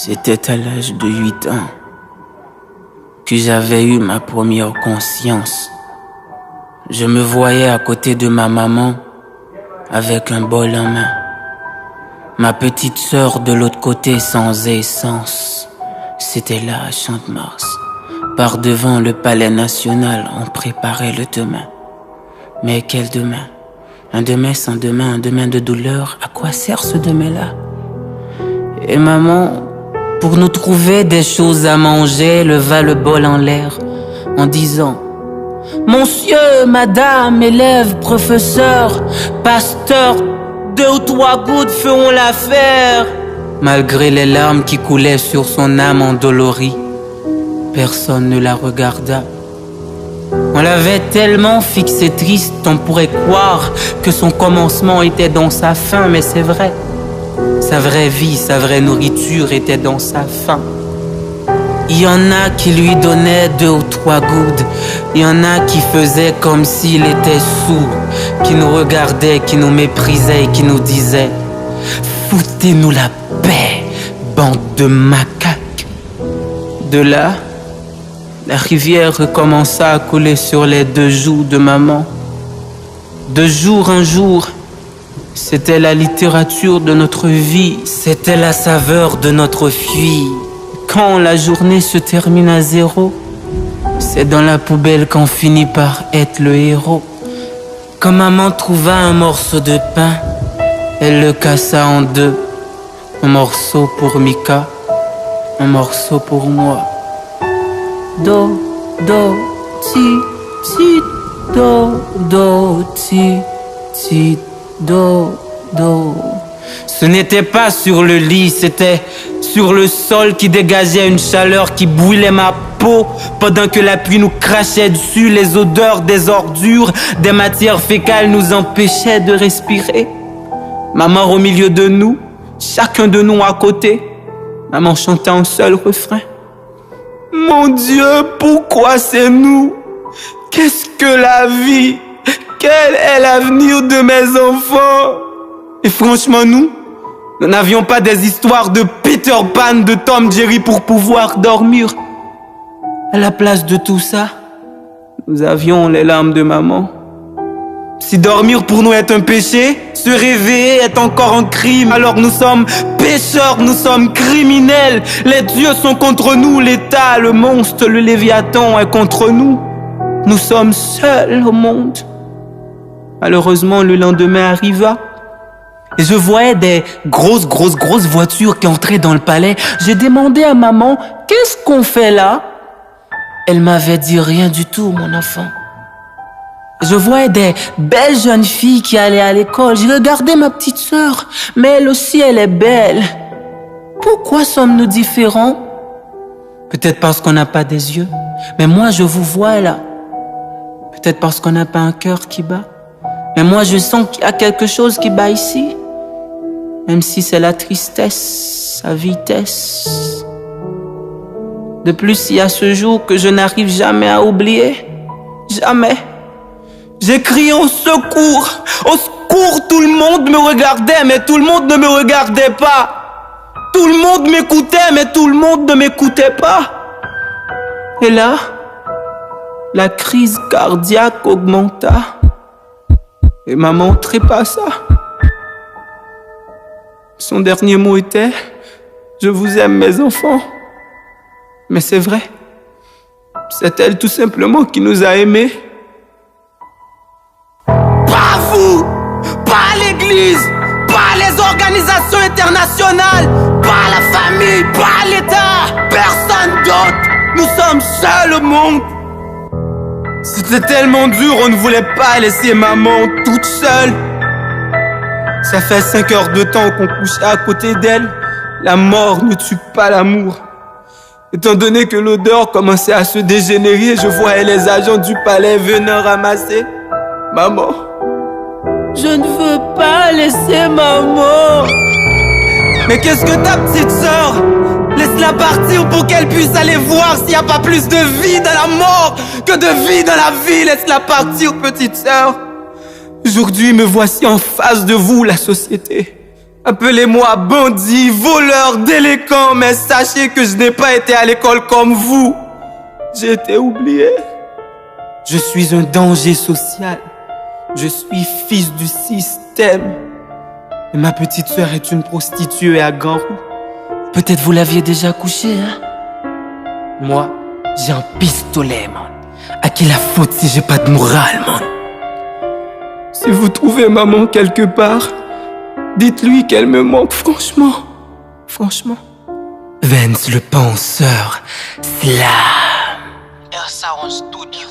C'était à l'âge de 8 ans que j'avais eu ma première conscience. Je me voyais à côté de ma maman avec un bol en main. Ma petite sœur de l'autre côté sans essence. C'était là à Champ-de-Mars. Par devant le palais national, on préparait le demain. Mais quel demain? Un demain sans demain, un demain de douleur. À quoi sert ce demain-là? Et maman, pour nous trouver des choses à manger, leva le bol en l'air en disant: Monsieur, madame, élève, professeur, pasteur, 2 ou 3 gouttes feront l'affaire. Malgré les larmes qui coulaient sur son âme endolorie, personne ne la regarda. On l'avait tellement fixé triste, on pourrait croire que son commencement était dans sa fin, mais c'est vrai. Sa vraie vie, sa vraie nourriture était dans sa faim. Il y en a qui lui donnaient 2 ou 3 gouttes. Il y en a qui faisaient comme s'il était sourd, qui nous regardaient, qui nous méprisaient et qui nous disaient: foutez-nous la paix, bande de macaques. De là, la rivière recommença à couler sur les 2 joues de maman. De jour en jour, c'était la littérature de notre vie, c'était la saveur de notre fille. Quand la journée se termine à 0, c'est dans la poubelle qu'on finit par être le héros. Quand maman trouva un morceau de pain, elle le cassa en 2. Un morceau pour Mika, un morceau pour moi. Do, do, ti, ti, do, ti, ti, do. Ce n'était pas sur le lit, c'était sur le sol qui dégageait une chaleur qui brûlait ma peau pendant que la pluie nous crachait dessus. Les odeurs des ordures, des matières fécales nous empêchaient de respirer. Maman au milieu de nous, chacun de nous à côté. Maman chantait un seul refrain: mon Dieu, pourquoi c'est nous? Qu'est-ce que la vie? Quel est l'avenir de mes enfants? Et franchement, nous n'avions pas des histoires de Peter Pan, de Tom Jerry pour pouvoir dormir. À la place de tout ça, nous avions les larmes de maman. Si dormir pour nous est un péché, se réveiller est encore un crime. Alors nous sommes pécheurs, nous sommes criminels. Les dieux sont contre nous, l'État, le monstre, le Léviathan est contre nous. Nous sommes seuls au monde. Malheureusement, le lendemain arriva. Et je voyais des grosses voitures qui entraient dans le palais. J'ai demandé à maman: qu'est-ce qu'on fait là? Elle m'avait dit: rien du tout, mon enfant. Je voyais des belles jeunes filles qui allaient à l'école. J'ai regardé ma petite sœur, mais elle aussi, elle est belle. Pourquoi sommes-nous différents? Peut-être parce qu'on n'a pas des yeux. Mais moi, je vous vois là. Peut-être parce qu'on n'a pas un cœur qui bat. Mais moi, je sens qu'il y a quelque chose qui bat ici. Même si c'est la tristesse, sa vitesse. De plus, il y a ce jour que je n'arrive jamais à oublier. Jamais. J'ai crié au secours. Au secours, tout le monde me regardait, mais tout le monde ne me regardait pas. Tout le monde m'écoutait, mais tout le monde ne m'écoutait pas. Et là, la crise cardiaque augmenta. Et maman trépassa. Son dernier mot était: je vous aime, mes enfants. Mais c'est vrai. C'est elle tout simplement qui nous a aimés. Pas vous, pas l'église, pas les organisations internationales, pas la famille, pas l'État, personne d'autre. Nous sommes seuls au monde. C'était tellement dur, on ne voulait pas laisser maman toute seule. Ça fait 5 heures de temps qu'on couchait à côté d'elle. La mort ne tue pas l'amour. Étant donné que l'odeur commençait à se dégénérer, je voyais les agents du palais venir ramasser maman. Je ne veux pas laisser maman. Mais qu'est-ce que ta petite sœur? Laisse-la partir pour qu'elle puisse aller voir s'il n'y a pas plus de vie dans la mort que de vie dans la vie. Laisse-la partir, petite sœur. Aujourd'hui, me voici en face de vous, la société. Appelez-moi bandit, voleur, délinquant, mais sachez que je n'ai pas été à l'école comme vous. J'ai été oublié. Je suis un danger social. Je suis fils du système. Et ma petite sœur est une prostituée à grands roues. Peut-être vous l'aviez déjà couché, hein? Moi, j'ai un pistolet, man. À qui la faute si j'ai pas de morale, man? Si vous trouvez maman quelque part, dites-lui qu'elle me manque, franchement. Franchement. Vance le penseur, Slam. Ersaron Studio.